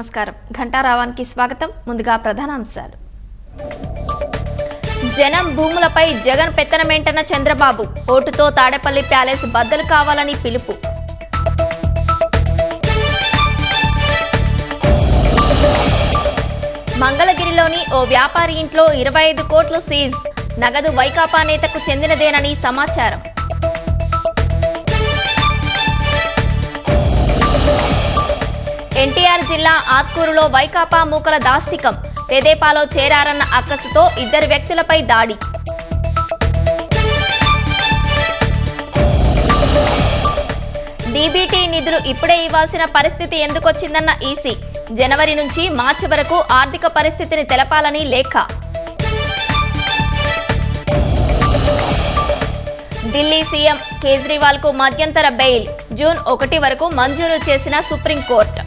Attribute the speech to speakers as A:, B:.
A: నమస్కారం. ఘంటారావానికి స్వాగతం. ముందుగా ప్రధానాంశాలు. జనం భూములపై జగన్ పెత్తనమేంటన్న చంద్రబాబు. ఓటుతో తాడేపల్లి ప్యాలెస్ బద్దలు కావాలని పిలుపు. మంగళగిరిలోని ఓ వ్యాపారి ఇంట్లో 25 కోట్లు సీజ్. నగదు వైకాపా నేతకు చెందినదేనని సమాచారం. ఎన్టీఆర్ జిల్లా ఆత్కూరులో వైకాపా మూకల దాష్టికం. తెదేపాలో చేరారన్న అక్కసుతో 2 వ్యక్తులపై దాడి. డీబీటీ నిధులు ఇప్పుడే ఇవ్వాల్సిన పరిస్థితి ఎందుకొచ్చిందన్న ఈసీ. జనవరి నుంచి మార్చి వరకు ఆర్థిక పరిస్థితిని తెలపాలని లేఖ. ఢిల్లీ సీఎం కేజ్రీవాల్ కు మధ్యంతర బెయిల్. జూన్ 1 వరకు మంజూరు చేసిన సుప్రీంకోర్టు.